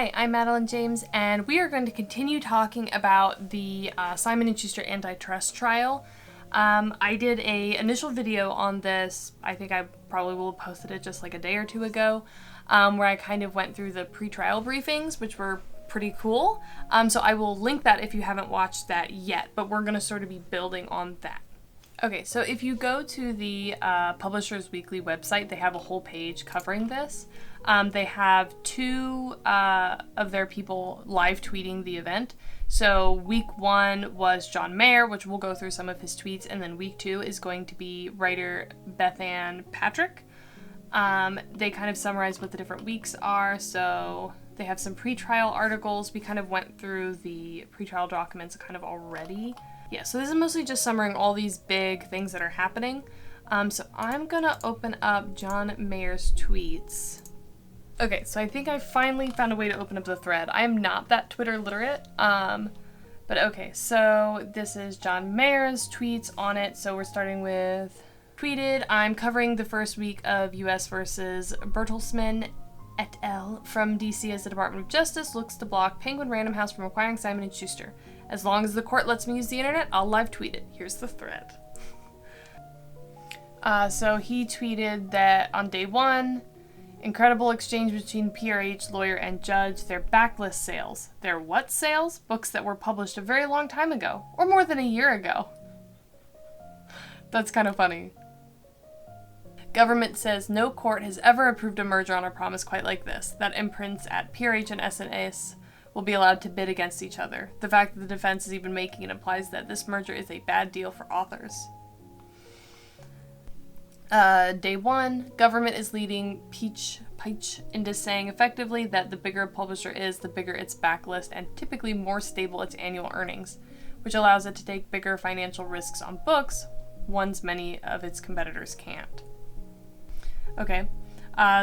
Hi, I'm Madeline James, and we are going to continue talking about the Simon & Schuster antitrust trial. I did an initial video on this. I think I probably will have posted it just like a day or two ago, where I kind of went through the pre-trial briefings, which were pretty cool. So I will link that if you haven't watched that yet, but we're going to sort of be building on that. Okay, so if you go to the Publishers Weekly website, they have a whole page covering this. They have two of their people live tweeting the event. So week 1 was John Maher, which we'll go through some of his tweets, and then week 2 is going to be writer Bethanne Patrick. They kind of summarize what the different weeks are, so they have some pre-trial articles. We kind of went through the pre-trial documents kind of already. Yeah, so this is mostly just summarizing all these big things that are happening. So I'm gonna open up John Maher's tweets. Okay, so I think I finally found a way to open up the thread. I am not that Twitter literate, but okay, so this is John Maher's tweets on it. So we're starting with, tweeted, I'm covering the first week of US versus Bertelsmann et al. From DC as the Department of Justice looks to block Penguin Random House from acquiring Simon & Schuster. As long as the court lets me use the internet, I'll live tweet it. Here's the thread. So he tweeted that on day 1, incredible exchange between PRH, lawyer, and judge. Their backlist sales. Their what sales? Books that were published a very long time ago, or more than a year ago. That's kind of funny. Government says no court has ever approved a merger on a promise quite like this, that imprints at PRH and S&S will be allowed to bid against each other. The fact that the defense is even making it implies that this merger is a bad deal for authors. Day 1, government is leading Peach into saying effectively that the bigger a publisher is, the bigger its backlist and typically more stable its annual earnings, which allows it to take bigger financial risks on books, ones many of its competitors can't. Okay.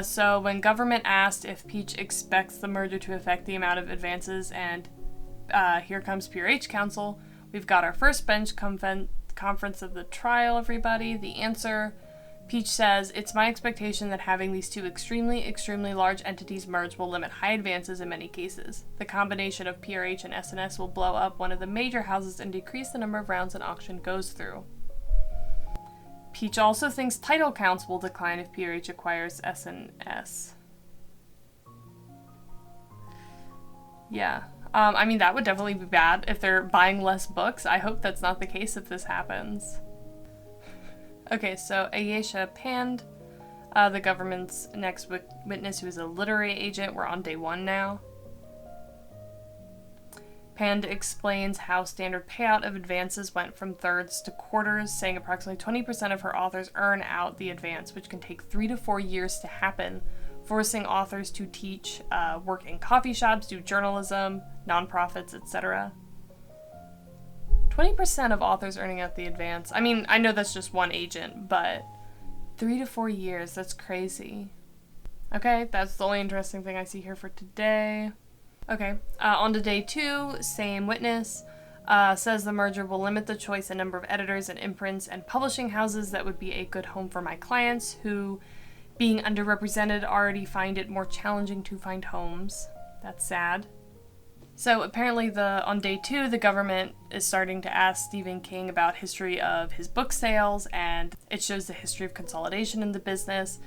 So when government asked if Peach expects the merger to affect the amount of advances, and here comes PRH counsel, we've got our first bench conference of the trial, everybody. The answer, Peach says, it's my expectation that having these two extremely large entities merge will limit high advances in many cases. The combination of PRH and S&S will blow up one of the major houses and decrease the number of rounds an auction goes through. Peach also thinks title counts will decline if PRH acquires S&S. Yeah. I mean, that would definitely be bad if they're buying less books. I hope that's not the case if this happens. Okay, so Ayesha Pand, the government's next witness, who is a literary agent. We're on day 1 now. Pand explains how standard payout of advances went from thirds to quarters, saying approximately 20% of her authors earn out the advance, which can take 3 to 4 years to happen, forcing authors to teach, work in coffee shops, do journalism, nonprofits, etc. 20% of authors earning out the advance. I mean, I know that's just one agent, but 3 to 4 years, that's crazy. Okay, that's the only interesting thing I see here for today. Okay, on to day 2, same witness, says the merger will limit the choice and number of editors and imprints and publishing houses that would be a good home for my clients who, being underrepresented, already find it more challenging to find homes. That's sad. So apparently on day 2, the government is starting to ask Stephen King about history of his book sales, and it shows the history of consolidation in the business.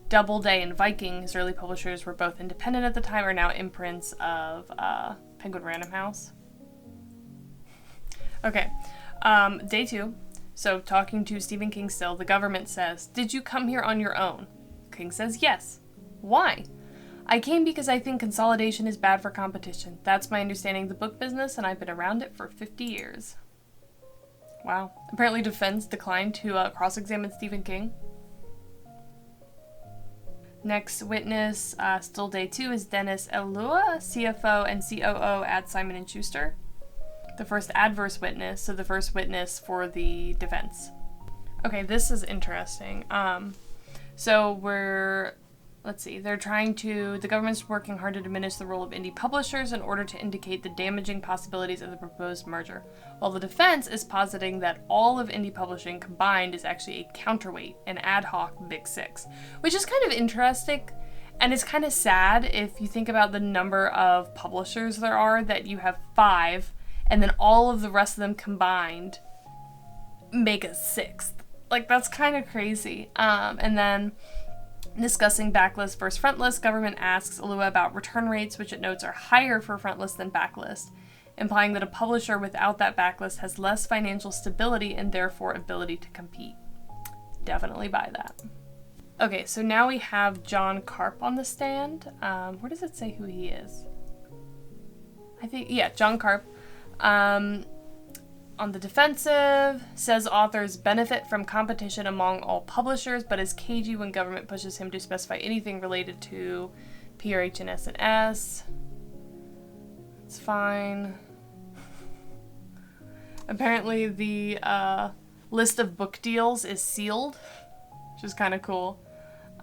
Doubleday and Viking, his early publishers, were both independent at the time, are now imprints of Penguin Random House. Okay, day 2. So talking to Stephen King still, the government says, did you come here on your own? King says yes. Why? I came because I think consolidation is bad for competition. That's my understanding of the book business, and I've been around it for 50 years. Wow. Apparently defense declined to cross-examine Stephen King. Next witness, still day 2, is Dennis Elua, CFO and COO at Simon & Schuster. The first adverse witness, so the first witness for the defense. Okay, this is interesting. So the government's working hard to diminish the role of indie publishers in order to indicate the damaging possibilities of the proposed merger, while the defense is positing that all of indie publishing combined is actually a counterweight, an ad hoc Big Six, which is kind of interesting. And it's kind of sad if you think about the number of publishers there are, that you have 5, and then all of the rest of them combined make a 6th. Like, that's kind of crazy. And then discussing backlist versus frontlist, government asks Alua about return rates, which it notes are higher for frontlist than backlist, implying that a publisher without that backlist has less financial stability and therefore ability to compete. Definitely buy that. Okay, so now we have John Karp on the stand. Where does it say who he is? John Karp. On the defensive, says authors benefit from competition among all publishers, but is cagey when government pushes him to specify anything related to PRH and S&S. It's fine. Apparently the list of book deals is sealed, which is kind of cool.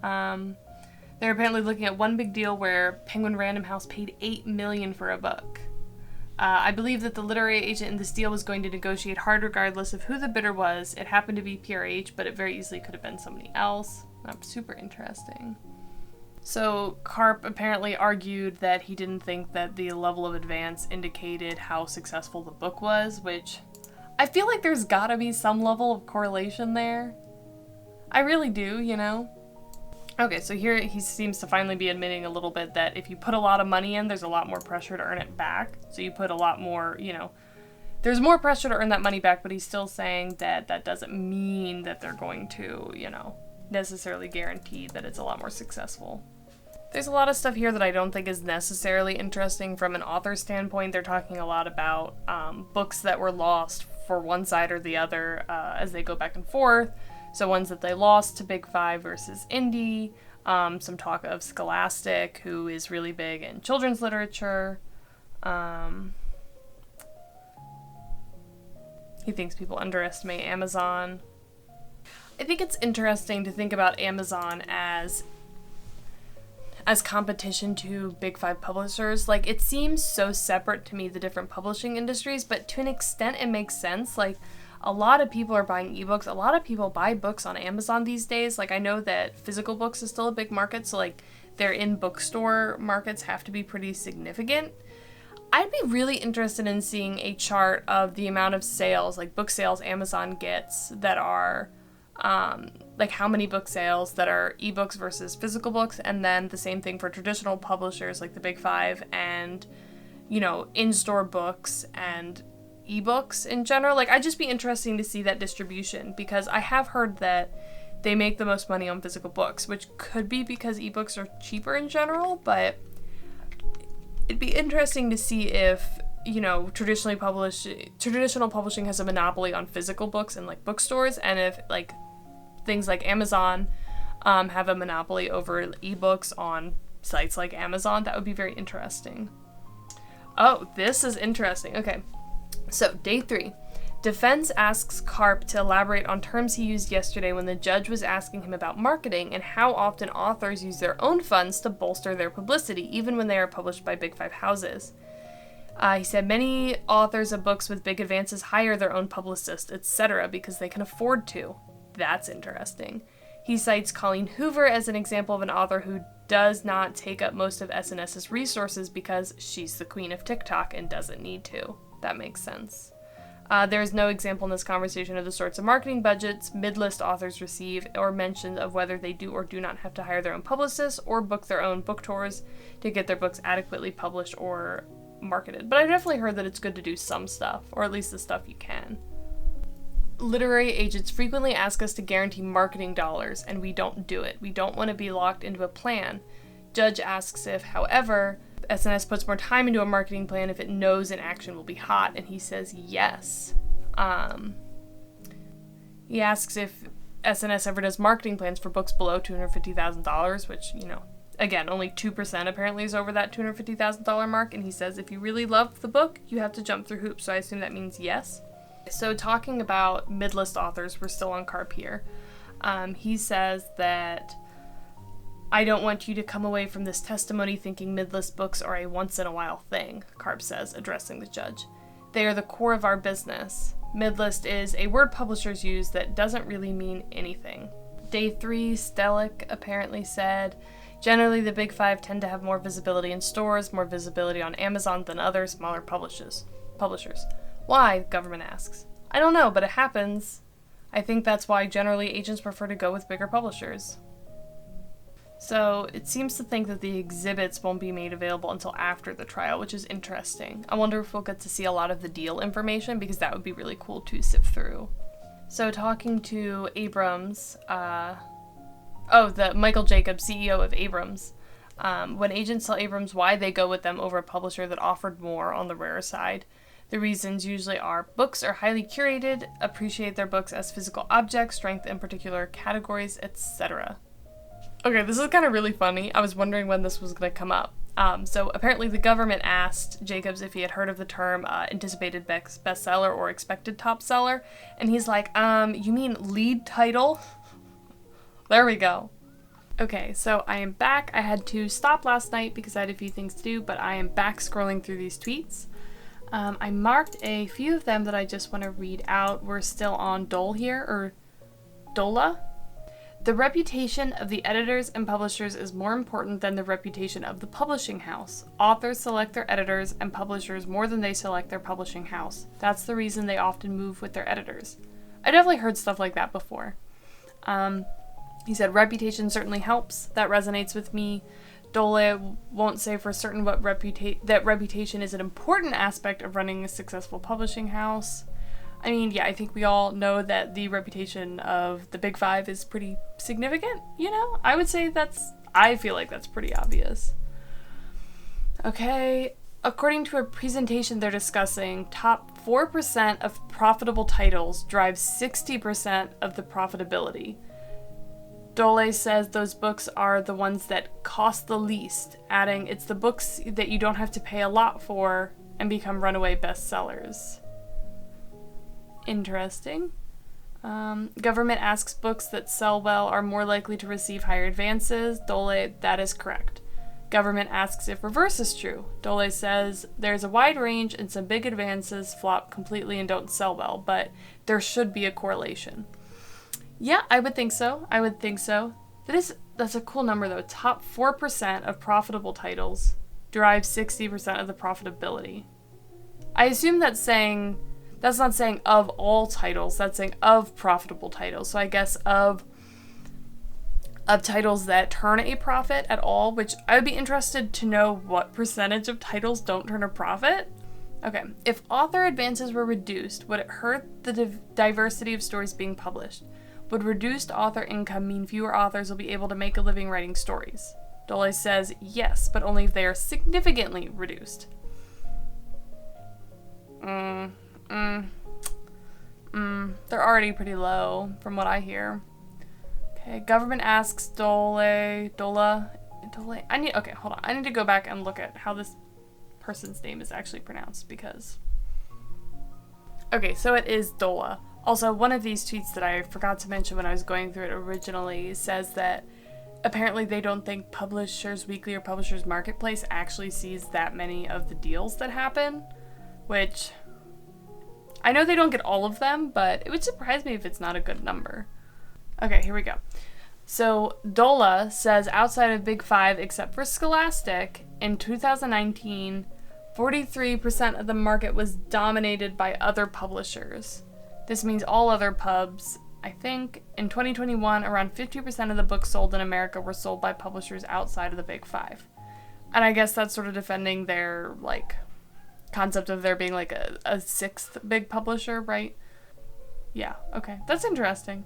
They're apparently looking at one big deal where Penguin Random House paid $8 million for a book. I believe that the literary agent in this deal was going to negotiate hard regardless of who the bidder was. It happened to be PRH, but it very easily could have been somebody else. That's super interesting. So Karp apparently argued that he didn't think that the level of advance indicated how successful the book was, which I feel like there's gotta be some level of correlation there. I really do, you know? Okay, so here he seems to finally be admitting a little bit that if you put a lot of money in, there's a lot more pressure to earn it back. So you put a lot more, you know, there's more pressure to earn that money back, but he's still saying that that doesn't mean that they're going to, you know, necessarily guarantee that it's a lot more successful. There's a lot of stuff here that I don't think is necessarily interesting from an author standpoint. They're talking a lot about books that were lost for one side or the other as they go back and forth. So ones that they lost to Big Five versus indie, some talk of Scholastic, who is really big in children's literature. He thinks people underestimate Amazon. I think it's interesting to think about Amazon as competition to Big Five publishers. Like, it seems so separate to me, the different publishing industries, but to an extent it makes sense. Like, a lot of people are buying ebooks. A lot of people buy books on Amazon these days. Like, I know that physical books is still a big market, so like their in-bookstore markets have to be pretty significant. I'd be really interested in seeing a chart of the amount of sales, like book sales Amazon gets that are, like how many book sales that are ebooks versus physical books, and then the same thing for traditional publishers like the Big Five and, you know, in-store books and ebooks in general. Like, I'd just be interesting to see that distribution, because I have heard that they make the most money on physical books, which could be because ebooks are cheaper in general, but it'd be interesting to see if, you know, traditional publishing has a monopoly on physical books in like bookstores, and if like things like Amazon have a monopoly over ebooks on sites like Amazon. That would be very interesting. Oh, this is interesting. Okay. So, day 3. Defense asks Karp to elaborate on terms he used yesterday when the judge was asking him about marketing and how often authors use their own funds to bolster their publicity, even when they are published by Big Five houses. He said many authors of books with big advances hire their own publicist, etc., because they can afford to. That's interesting. He cites Colleen Hoover as an example of an author who does not take up most of S&S's resources because she's the queen of TikTok and doesn't need to. That makes sense. There is no example in this conversation of the sorts of marketing budgets mid-list authors receive, or mention of whether they do or do not have to hire their own publicists or book their own book tours to get their books adequately published or marketed. But I've definitely heard that it's good to do some stuff, or at least the stuff you can. Literary agents frequently ask us to guarantee marketing dollars, and we don't do it. We don't want to be locked into a plan. Judge asks if, however, S&S puts more time into a marketing plan if it knows an action will be hot, and he says yes. He asks if S&S ever does marketing plans for books below $250,000, which, you know, again, only 2% apparently is over that $250,000 mark, and he says if you really love the book, you have to jump through hoops, so I assume that means yes. So talking about mid-list authors, we're still on Karp here. He says that I don't want you to come away from this testimony thinking mid-list books are a once-in-a-while thing, Karp says, addressing the judge. They are the core of our business. Mid-list is a word publishers use that doesn't really mean anything. Day 3, Stellick apparently said, Generally, the big five tend to have more visibility in stores, more visibility on Amazon than other smaller publishers. Why? Government asks. I don't know, but it happens. I think that's why generally agents prefer to go with bigger publishers. So it seems to think that the exhibits won't be made available until after the trial, which is interesting. I wonder if we'll get to see a lot of the deal information, because that would be really cool to sift through. So talking to Abrams, the Michael Jacobs, CEO of Abrams, when agents tell Abrams why they go with them over a publisher that offered more on the rarer side, the reasons usually are books are highly curated, appreciate their books as physical objects, strength in particular categories, etc. Okay, this is kind of really funny. I was wondering when this was going to come up. So apparently the government asked Jacobs if he had heard of the term anticipated bestseller or expected top seller, and he's like, you mean lead title? There we go. Okay, so I am back. I had to stop last night because I had a few things to do, but I am back scrolling through these tweets. I marked a few of them that I just want to read out. We're still on Dole here, or Dola. The reputation of the editors and publishers is more important than the reputation of the publishing house. Authors select their editors and publishers more than they select their publishing house. That's the reason they often move with their editors. I definitely heard stuff like that before. He said, reputation certainly helps. That resonates with me. Dole won't say for certain that reputation is an important aspect of running a successful publishing house. I mean, yeah, I think we all know that the reputation of the big five is pretty significant, you know? I would say I feel like that's pretty obvious. Okay, according to a presentation they're discussing, top 4% of profitable titles drive 60% of the profitability. Dole says those books are the ones that cost the least, adding, it's the books that you don't have to pay a lot for and become runaway bestsellers. Interesting. Government asks books that sell well are more likely to receive higher advances. Dole, that is correct. Government asks if reverse is true. Dole says there's a wide range and some big advances flop completely and don't sell well, but there should be a correlation. Yeah, I would think so. That's a cool number though. Top 4% of profitable titles derive 60% of the profitability. I assume that's not saying of all titles, that's saying of profitable titles. So I guess of titles that turn a profit at all, which I would be interested to know what percentage of titles don't turn a profit. Okay, if author advances were reduced, would it hurt the diversity of stories being published? Would reduced author income mean fewer authors will be able to make a living writing stories? Dole says yes, but only if they are significantly reduced. They're already pretty low, from what I hear. Okay, government asks Dole. Okay, hold on. I need to go back and look at how this person's name is actually pronounced, because... Okay, so it is Dola. Also, one of these tweets that I forgot to mention when I was going through it originally says that apparently they don't think Publishers Weekly or Publishers Marketplace actually sees that many of the deals that happen, which... I know they don't get all of them, but it would surprise me if it's not a good number. Okay, here we go. So, Dola says outside of Big Five, except for Scholastic, in 2019, 43% of the market was dominated by other publishers. This means all other pubs. I think in 2021, around 50% of the books sold in America were sold by publishers outside of the Big Five. And I guess that's sort of defending their, concept of there being, a sixth big publisher, right? Yeah, okay. That's interesting.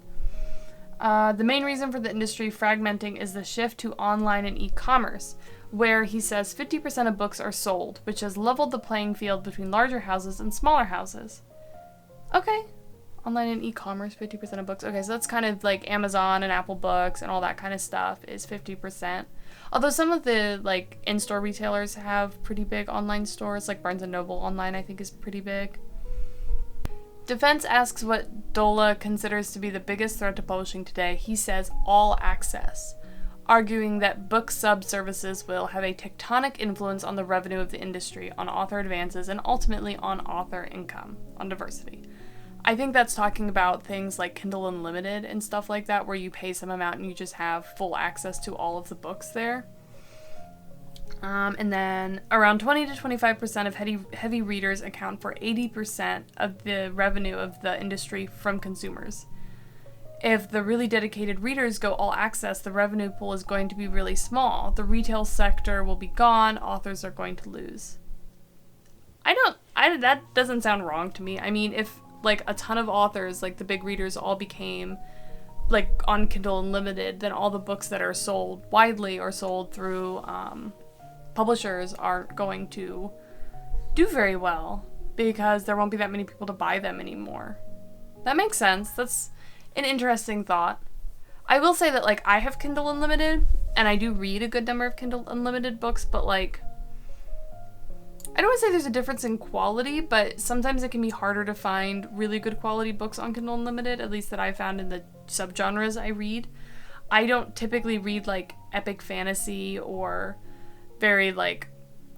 The main reason for the industry fragmenting is the shift to online and e-commerce, where he says 50% of books are sold, which has leveled the playing field between larger houses and smaller houses. Okay. Online and e-commerce, 50% of books. Okay, so that's kind of like Amazon and Apple Books and all that kind of stuff is 50%. Although some of the, in-store retailers have pretty big online stores, like Barnes & Noble online, I think, is pretty big. Defense asks what Dola considers to be the biggest threat to publishing today. He says all access, arguing that book sub-services will have a tectonic influence on the revenue of the industry, on author advances, and ultimately on author income, on diversity. I think that's talking about things like Kindle Unlimited and stuff like that, where you pay some amount and you just have full access to all of the books there. And then around 20 to 25% of heavy readers account for 80% of the revenue of the industry from consumers. If the really dedicated readers go all access, the revenue pool is going to be really small. The retail sector will be gone. Authors are going to lose. That doesn't sound wrong to me. I mean, if like a ton of authors, like the big readers, all became like on Kindle Unlimited, then all the books that are sold widely or sold through publishers aren't going to do very well because there won't be that many people to buy them anymore. That makes sense. That's an interesting thought. I will say that, like, I have Kindle Unlimited, and I do read a good number of Kindle Unlimited books, but, like, I don't want to say there's a difference in quality, but sometimes it can be harder to find really good quality books on Kindle Unlimited, at least that I found in the subgenres I read. I don't typically read, like, epic fantasy or very, like,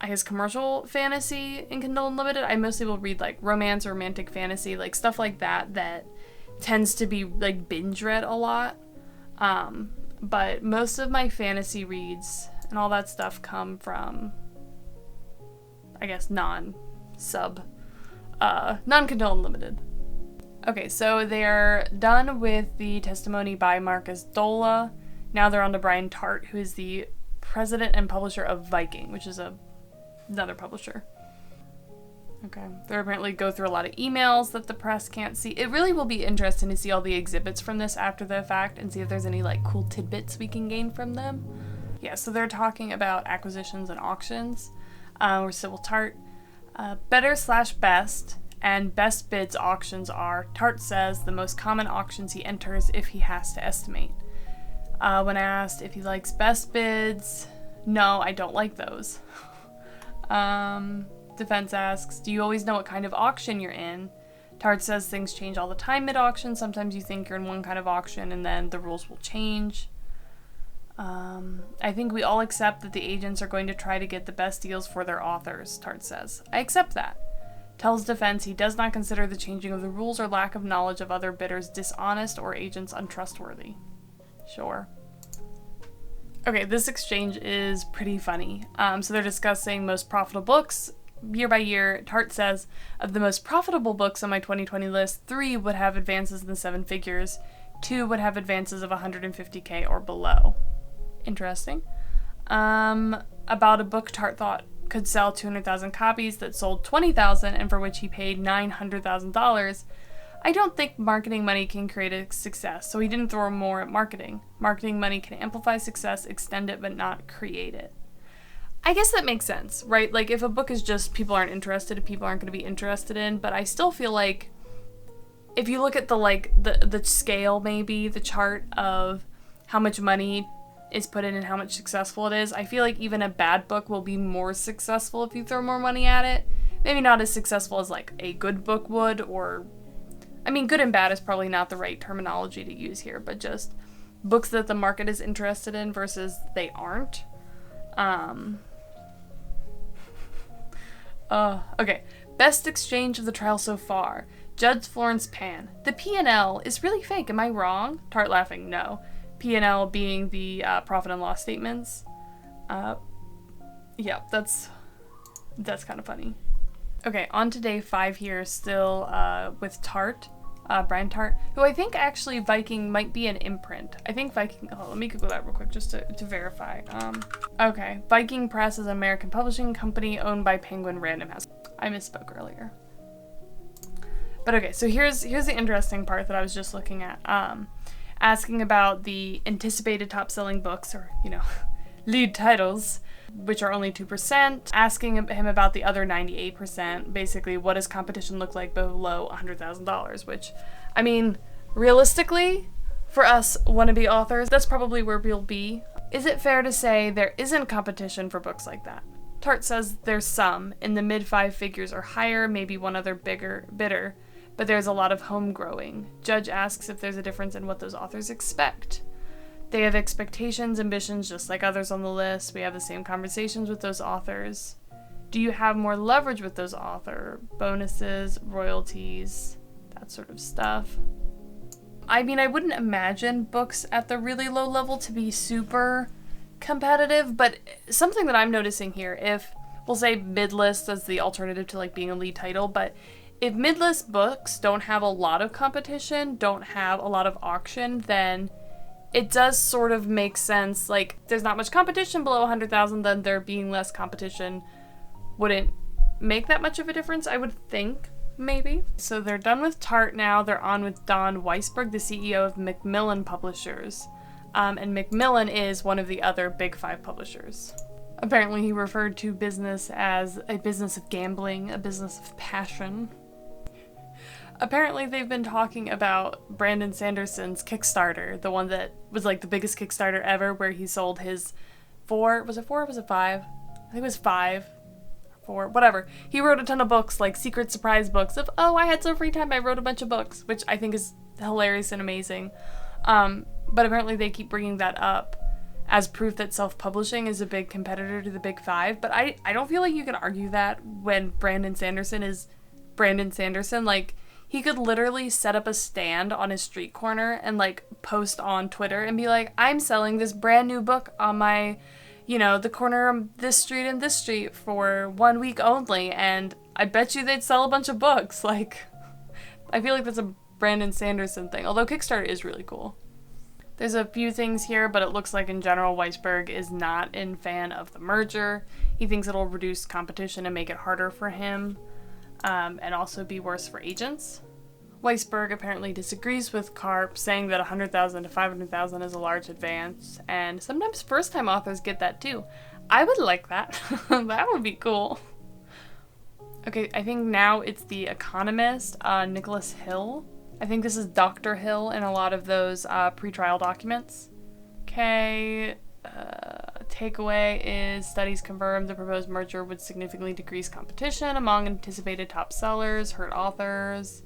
I guess commercial fantasy in Kindle Unlimited. I mostly will read, like, romance or romantic fantasy, like, stuff like that tends to be, like, binge read a lot. But most of my fantasy reads and all that stuff come from, I guess, non-Kindle Unlimited. Okay, so they're done with the testimony by Marcus Dola. Now they're on to Brian Tart, who is the president and publisher of Viking, which is another publisher. Okay, they apparently go through a lot of emails that the press can't see. It really will be interesting to see all the exhibits from this after the fact and see if there's any, like, cool tidbits we can gain from them. Yeah, so they're talking about acquisitions and auctions. We're still with Tart. Better/best and best bids auctions are, Tart says, the most common auctions he enters if he has to estimate. When asked if he likes best bids, no, I don't like those. Defense asks, do you always know what kind of auction you're in? Tart says things change all the time mid-auction. Sometimes you think you're in one kind of auction and then the rules will change. I think we all accept that the agents are going to try to get the best deals for their authors, Tart says. I accept that. Tells defense he does not consider the changing of the rules or lack of knowledge of other bidders dishonest or agents untrustworthy. Sure. Okay, this exchange is pretty funny. So they're discussing most profitable books. Year by year, Tart says, of the most profitable books on my 2020 list, 3 would have advances in the 7 figures, 2 would have advances of $150K or below. Interesting. About a book Tart thought could sell 200,000 copies that sold 20,000 and for which he paid $900,000. I don't think marketing money can create a success, so he didn't throw more at marketing. Marketing money can amplify success, extend it, but not create it. I guess that makes sense, right? Like, if a book is just people aren't interested, people aren't going to be interested in, but I still feel like if you look at the scale, maybe, the chart of how much money is put in and how much successful it is, I feel like even a bad book will be more successful if you throw more money at it. Maybe not as successful as, like, a good book would, or, I mean, good and bad is probably not the right terminology to use here, but just books that the market is interested in versus they aren't. Okay. Best exchange of the trial so far. Judge Florence Pan. The P&L is really fake, am I wrong? Tart laughing, no. P&L being the profit and loss statements. Yeah, that's kind of funny. Okay, on to day 5 here, still with Tart. Brian Tart, who I think actually Viking might be an imprint. I think Viking, let me Google that real quick just to verify. Okay, Viking Press is an American publishing company owned by Penguin Random House. I misspoke earlier. But okay, so here's the interesting part that I was just looking at. Asking about the anticipated top-selling books, or, lead titles, which are only 2%, asking him about the other 98%, basically, what does competition look like below $100,000, which, I mean, realistically, for us wannabe authors, that's probably where we'll be. Is it fair to say there isn't competition for books like that? Tart says there's some, in the mid-5 figures or higher, maybe one other bidder, but there's a lot of home growing. Judge asks if there's a difference in what those authors expect. They have expectations, ambitions, just like others on the list. We have the same conversations with those authors. Do you have more leverage with those authors? Bonuses, royalties, that sort of stuff. I mean, I wouldn't imagine books at the really low level to be super competitive, but something that I'm noticing here, if we'll say mid-list as the alternative to like being a lead title, but if mid-list books don't have a lot of competition, don't have a lot of auction, then it does sort of make sense. Like, there's not much competition below 100,000, then there being less competition wouldn't make that much of a difference, I would think, maybe. So they're done with Tart now. They're on with Don Weisberg, the CEO of Macmillan Publishers. And Macmillan is one of the other big 5 publishers. Apparently he referred to business as a business of gambling, a business of passion. Apparently they've been talking about Brandon Sanderson's Kickstarter, the one that was like the biggest Kickstarter ever, where he sold his was it 4 or was it 5? I think it was 5. 4, whatever. He wrote a ton of books, like secret surprise books of, oh, I had some free time, I wrote a bunch of books, which I think is hilarious and amazing. But apparently they keep bringing that up as proof that self-publishing is a big competitor to the big 5. But I don't feel like you can argue that when Brandon Sanderson is Brandon Sanderson. Like, he could literally set up a stand on his street corner and like post on Twitter and be like, I'm selling this brand new book on my, the corner of this street and this street for 1 week only. And I bet you they'd sell a bunch of books. Like, I feel like that's a Brandon Sanderson thing. Although Kickstarter is really cool. There's a few things here, but it looks like in general Weisberg is not a fan of the merger. He thinks it'll reduce competition and make it harder for him, and also be worse for agents. Weisberg apparently disagrees with Karp, saying that 100,000 to 500,000 is a large advance, and sometimes first-time authors get that too. I would like that. That would be cool. Okay, I think now it's the Economist, Nicholas Hill. I think this is Dr. Hill in a lot of those pretrial documents. Okay, takeaway is studies confirm the proposed merger would significantly decrease competition among anticipated top sellers, hurt authors.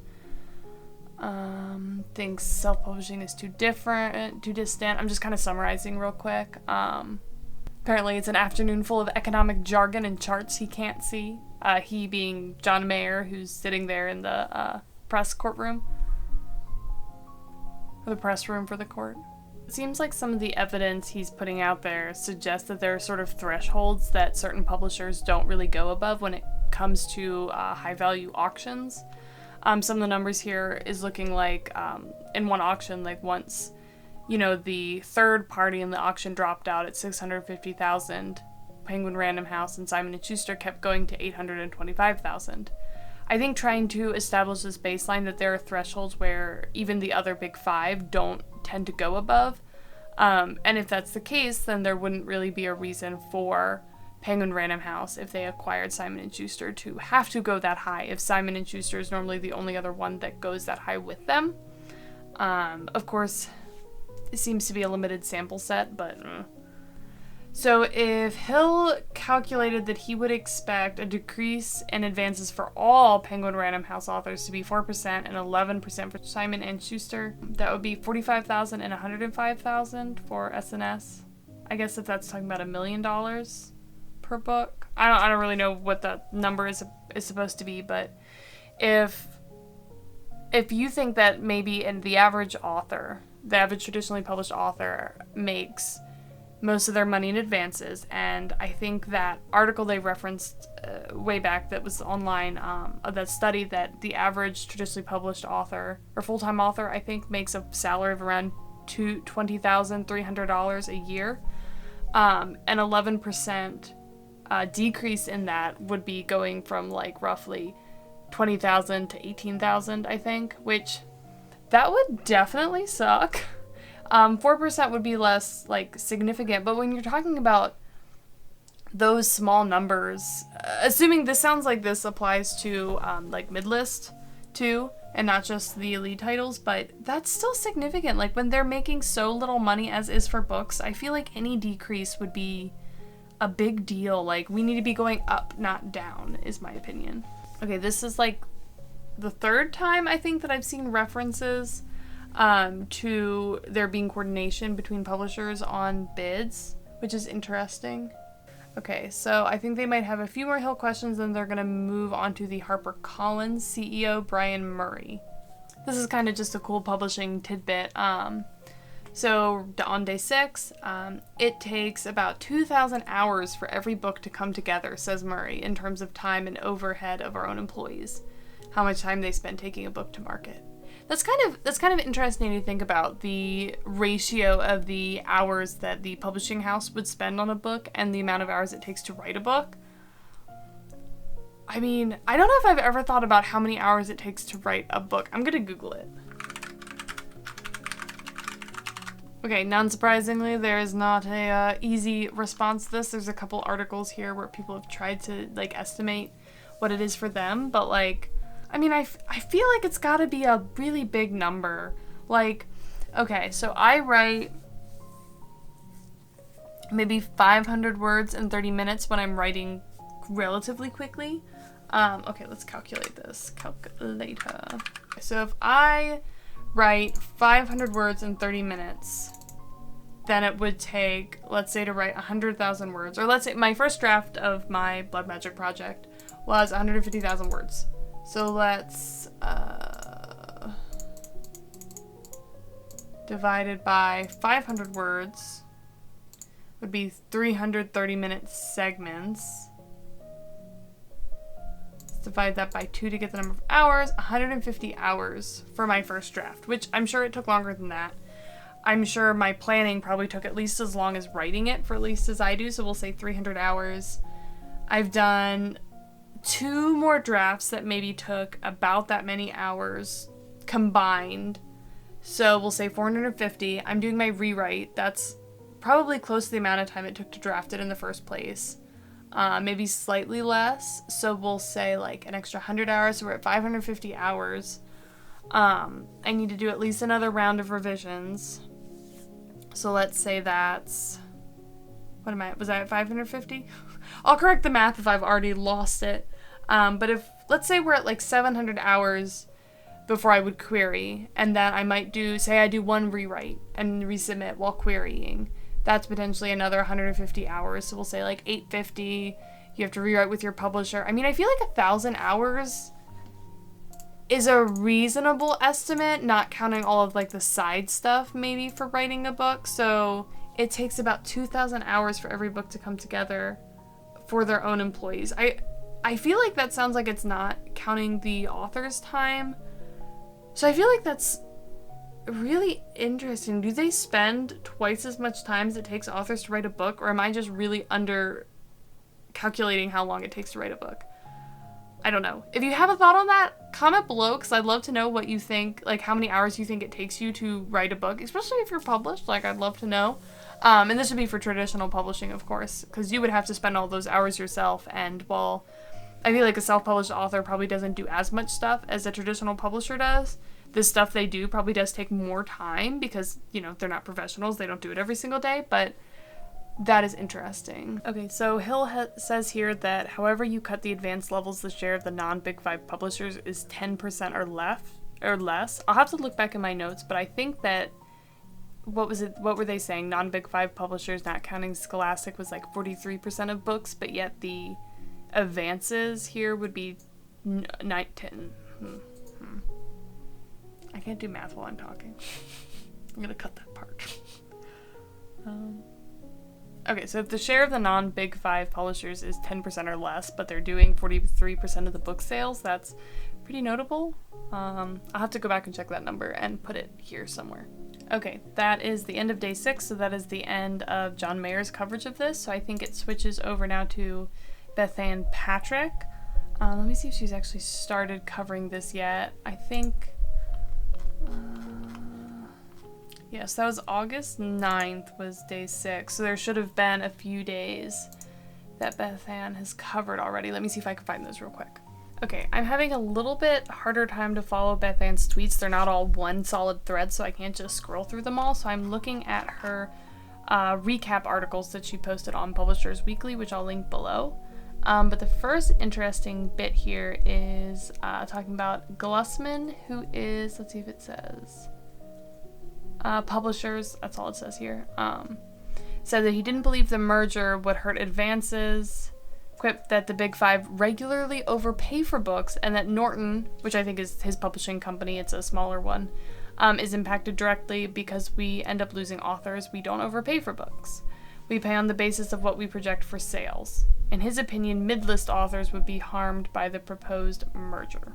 Thinks self-publishing is too distant. I'm just kind of summarizing real quick. Apparently it's an afternoon full of economic jargon and charts he can't see. He being John Mayer, who's sitting there in the press courtroom. The press room for the court. It seems like some of the evidence he's putting out there suggests that there are sort of thresholds that certain publishers don't really go above when it comes to high-value auctions. Some of the numbers here is looking like in one auction, like once, the third party in the auction dropped out at $650,000, Penguin Random House and Simon & Schuster kept going to $825,000. I think trying to establish this baseline that there are thresholds where even the other big 5 don't tend to go above. And if that's the case, then there wouldn't really be a reason for Penguin Random House, if they acquired Simon & Schuster, to have to go that high if Simon & Schuster is normally the only other one that goes that high with them. Of course, it seems to be a limited sample set, but... So if Hill calculated that he would expect a decrease in advances for all Penguin Random House authors to be 4% and 11% for Simon & Schuster, that would be $45,000 and $105,000 for SNS. I guess if that's talking about $1 million per book. I don't really know what that number is supposed to be, but if you think that maybe the average traditionally published author makes most of their money in advances, and I think that article they referenced way back that was online, of that study, that the average traditionally published author, or full-time author, I think, makes a salary of around $20,300 a year. An 11% decrease in that would be going from like roughly $20,000 to $18,000, I think, which that would definitely suck. 4% would be less, like, significant, but when you're talking about those small numbers, assuming this sounds like this applies to, like, mid-list, too, and not just the lead titles, but that's still significant. Like, when they're making so little money, as is for books, I feel like any decrease would be a big deal. Like, we need to be going up, not down, is my opinion. Okay, this is, like, the third time, I think, that I've seen references to there being coordination between publishers on bids, which is interesting. Okay, so I think they might have a few more Hill questions, and they're going to move on to the HarperCollins CEO, Brian Murray. This is kind of just a cool publishing tidbit. So on day 6, it takes about 2,000 hours for every book to come together, says Murray, in terms of time and overhead of our own employees. How much time they spend taking a book to market. That's kind of interesting to think about, the ratio of the hours that the publishing house would spend on a book and the amount of hours it takes to write a book. I mean, I don't know if I've ever thought about how many hours it takes to write a book. I'm gonna Google it. Okay, non-surprisingly, there is not a easy response to this. There's a couple articles here where people have tried to, like, estimate what it is for them, but, like, I mean, I feel like it's gotta be a really big number. Like, okay, so I write maybe 500 words in 30 minutes when I'm writing relatively quickly. Okay, let's calculate this. Calculator. So if I write 500 words in 30 minutes, then it would take, let's say, to write 100,000 words, or let's say my first draft of my Blood Magic project was 150,000 words. So let's divided by 500 words would be 330-minute segments. Let's divide that by 2 to get the number of hours. 150 hours for my first draft, which I'm sure it took longer than that. I'm sure my planning probably took at least as long as writing it, for at least as I do, so we'll say 300 hours. I've done 2 more drafts that maybe took about that many hours combined, so we'll say 450. I'm doing my rewrite. That's probably close to the amount of time it took to draft it in the first place. Maybe slightly less, so we'll say like an extra 100 hours, so we're at 550 hours. I need to do at least another round of revisions. So let's say that's, what am I, was I at 550? I'll correct the math if I've already lost it. But if, let's say we're at like 700 hours before I would query, and then I might do, say I do 1 rewrite and resubmit while querying, that's potentially another 150 hours. So we'll say like 850, you have to rewrite with your publisher. I mean, I feel like 1,000 hours is a reasonable estimate, not counting all of like the side stuff maybe for writing a book. So it takes about 2,000 hours for every book to come together for their own employees. I feel like that sounds like it's not counting the author's time. So I feel like that's really interesting. Do they spend twice as much time as it takes authors to write a book, or am I just really under calculating how long it takes to write a book? I don't know. If you have a thought on that, comment below, because I'd love to know what you think, like how many hours you think it takes you to write a book, especially if you're published. Like, I'd love to know. And this would be for traditional publishing, of course, because you would have to spend all those hours yourself, and while I feel like a self-published author probably doesn't do as much stuff as a traditional publisher does, the stuff they do probably does take more time because, you know, they're not professionals, they don't do it every single day, but that is interesting. Okay, so Hill says here that however you cut the advanced levels, the share of the non-Big 5 publishers is 10% or less. I'll have to look back in my notes, but I think that, what were they saying? Non-Big 5 publishers, not counting Scholastic, was like 43% of books, but yet the advances here would be 10. I can't do math while I'm talking. I'm gonna cut that part. Okay, so if the share of the non-Big 5 publishers is 10% or less, but they're doing 43% of the book sales, that's pretty notable. I'll have to go back and check that number and put it here somewhere. Okay, that is the end of day 6, so that is the end of John Mayer's coverage of this. So I think it switches over now to Bethanne Patrick. Let me see if she's actually started covering this yet. I think, yes, that was August 9th was day 6, so there should have been a few days that Bethanne has covered already. Let me see if I can find those real quick. Okay, I'm having a little bit harder time to follow Bethanne's tweets. They're not all one solid thread, so I can't just scroll through them all. So I'm looking at her recap articles that she posted on Publishers Weekly, which I'll link below. But the first interesting bit here is talking about Glussman, who is, let's see if it says, Publishers, that's all it says here, said that he didn't believe the merger would hurt advances, quipped that the Big Five regularly overpay for books and that Norton, which I think is his publishing company, it's a smaller one, is impacted directly because we end up losing authors. We don't overpay for books. We pay on the basis of what we project for sales. In his opinion, mid-list authors would be harmed by the proposed merger.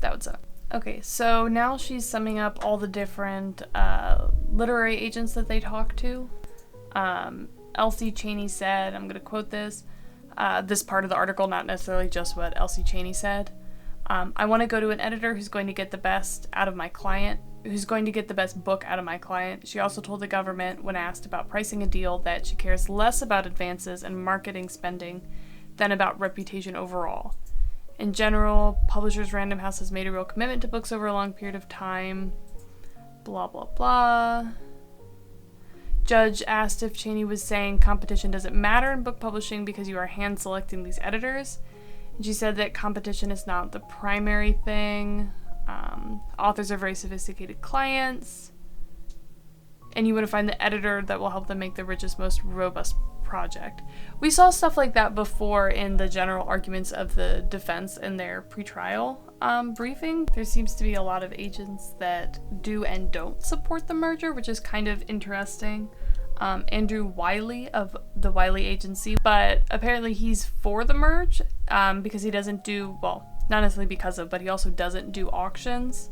That would suck. Okay, so now she's summing up all the different literary agents that they talk to. Elsie Cheney said, I'm going to quote this part of the article, not necessarily just what Elsie Cheney said. I want to go to an editor who's going to get the best out of my client, who's going to get the best book out of my client. She also told the government, when asked about pricing a deal, that she cares less about advances and marketing spending than about reputation overall. In general, Publishers Random House has made a real commitment to books over a long period of time. Blah, blah, blah. Judge asked if Cheney was saying competition doesn't matter in book publishing because you are hand-selecting these editors. And she said that competition is not the primary thing. Authors are very sophisticated clients. And you want to find the editor that will help them make the richest, most robust project. We saw stuff like that before in the general arguments of the defense in their pretrial briefing. There seems to be a lot of agents that do and don't support the merger, which is kind of interesting. Andrew Wiley of the Wiley Agency, but apparently he's for the merge because he doesn't do, well, not necessarily because of, but he also doesn't do auctions.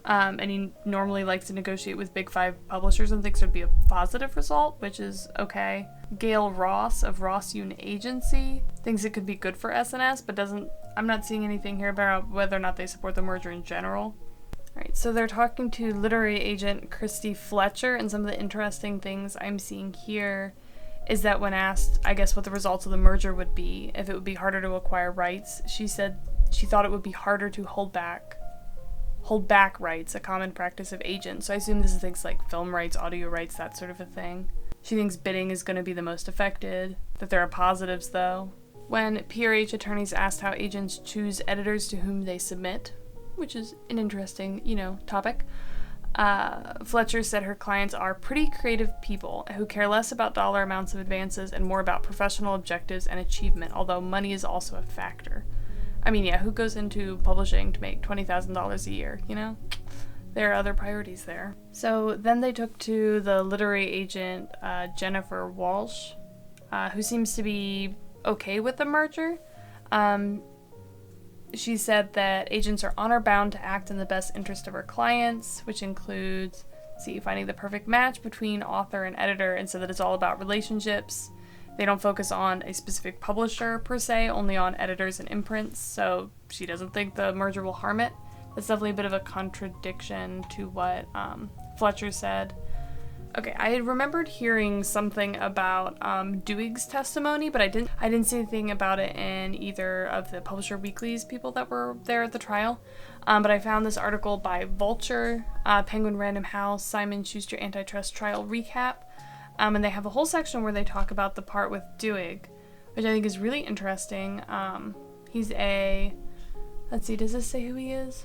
And he normally likes to negotiate with Big Five publishers and thinks it would be a positive result, which is okay. Gail Ross of Ross Yoon Agency thinks it could be good for SNS, but I'm not seeing anything here about whether or not they support the merger in general. Alright, so they're talking to literary agent Christy Fletcher, and some of the interesting things I'm seeing here is that when asked, I guess, what the results of the merger would be, if it would be harder to acquire rights, she said she thought it would be harder to hold back rights, a common practice of agents. So I assume this is things like film rights, audio rights, that sort of a thing. She thinks bidding is going to be the most affected, that there are positives though. When PRH attorneys asked how agents choose editors to whom they submit, which is an interesting, topic, Fletcher said her clients are pretty creative people who care less about dollar amounts of advances and more about professional objectives and achievement, although money is also a factor. I mean, yeah, who goes into publishing to make $20,000 a year, There are other priorities there. So then they took to the literary agent, Jennifer Walsh, who seems to be okay with the merger. She said that agents are honor-bound to act in the best interest of her clients, which includes, finding the perfect match between author and editor, and so that it's all about relationships. They don't focus on a specific publisher, per se, only on editors and imprints, so she doesn't think the merger will harm it. That's definitely a bit of a contradiction to what Fletcher said. Okay, I had remembered hearing something about Duhigg's testimony, but I didn't see anything about it in either of the Publisher Weekly's people that were there at the trial. But I found this article by Vulture, Penguin Random House, Simon Schuster Antitrust Trial Recap. And they have a whole section where they talk about the part with Duhigg, which I think is really interesting. He's does this say who he is?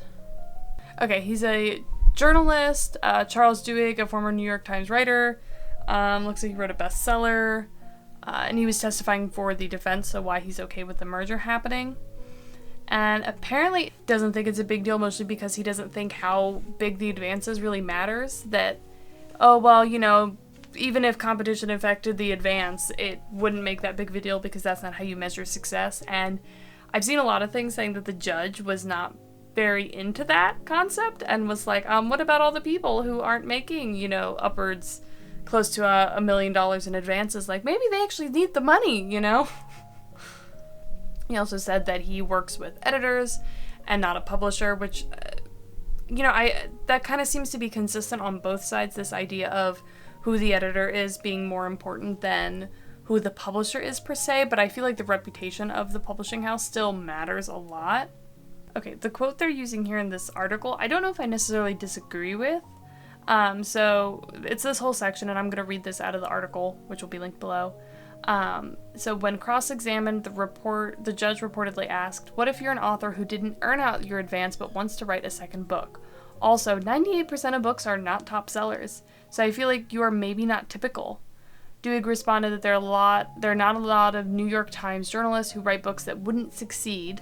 Okay, he's a journalist, Charles Duhigg, a former New York Times writer. Looks like he wrote a bestseller, and he was testifying for the defense, so why he's okay with the merger happening. And apparently doesn't think it's a big deal, mostly because he doesn't think how big the advances really matters. That, even if competition affected the advance, it wouldn't make that big of a deal because that's not how you measure success. And I've seen a lot of things saying that the judge was not very into that concept and was like, what about all the people who aren't making, upwards close to $1 million in advances? Like, maybe they actually need the money, He also said that he works with editors and not a publisher, which, that kind of seems to be consistent on both sides, this idea of who the editor is being more important than who the publisher is per se, but I feel like the reputation of the publishing house still matters a lot. Okay, the quote they're using here in this article, I don't know if I necessarily disagree with. So it's this whole section, and I'm going to read this out of the article, which will be linked below. So when cross-examined, the judge reportedly asked, what if you're an author who didn't earn out your advance but wants to write a second book? Also, 98% of books are not top sellers, so I feel like you are maybe not typical. Duhigg responded that there are not a lot of New York Times journalists who write books that wouldn't succeed.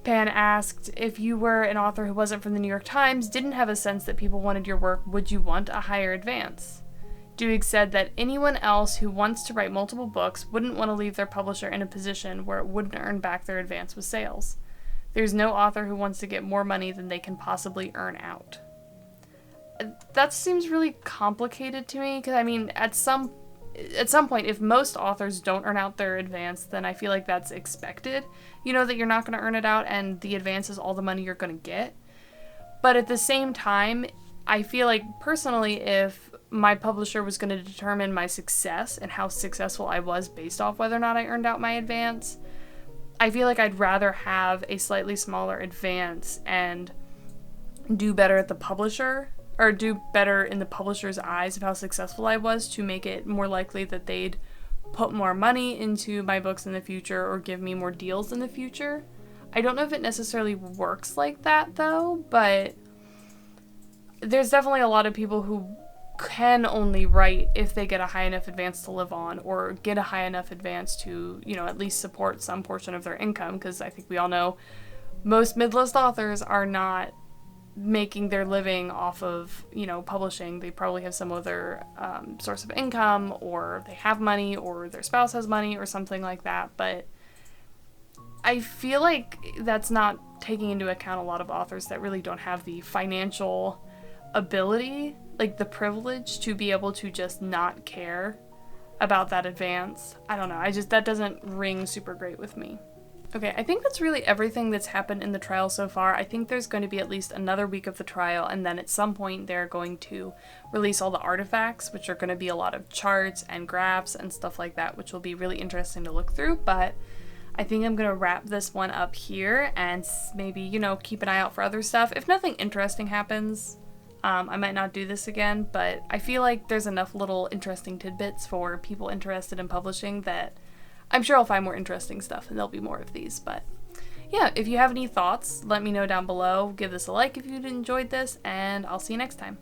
Bethanne asked, if you were an author who wasn't from the New York Times, didn't have a sense that people wanted your work, would you want a higher advance? Duhigg said that anyone else who wants to write multiple books wouldn't want to leave their publisher in a position where it wouldn't earn back their advance with sales. There's no author who wants to get more money than they can possibly earn out. That seems really complicated to me, because I mean, at some point, if most authors don't earn out their advance, then I feel like that's expected. You know that you're not going to earn it out, and the advance is all the money you're going to get. But at the same time, I feel like, personally, if my publisher was going to determine my success and how successful I was based off whether or not I earned out my advance, I feel like I'd rather have a slightly smaller advance and do better at the publisher, or do better in the publisher's eyes of how successful I was, to make it more likely that they'd put more money into my books in the future or give me more deals in the future. I don't know if it necessarily works like that, though, but there's definitely a lot of people who can only write if they get a high enough advance to live on, or get a high enough advance to, you know, at least support some portion of their income, because I think we all know most mid-list authors are not making their living off of, you know, publishing. They probably have some other source of income, or they have money, or their spouse has money, or something like that. But I feel like that's not taking into account a lot of authors that really don't have the financial ability, like the privilege, to be able to just not care about that advance. I don't know, that doesn't ring super great with me. Okay, I think that's really everything that's happened in the trial so far. I think there's going to be at least another week of the trial, and then at some point they're going to release all the artifacts, which are going to be a lot of charts and graphs and stuff like that, which will be really interesting to look through. But I think I'm going to wrap this one up here, and maybe, you know, keep an eye out for other stuff. If nothing interesting happens, I might not do this again, but I feel like there's enough little interesting tidbits for people interested in publishing that I'm sure I'll find more interesting stuff, and there'll be more of these. But yeah, if you have any thoughts, let me know down below. Give this a like if you enjoyed this, and I'll see you next time.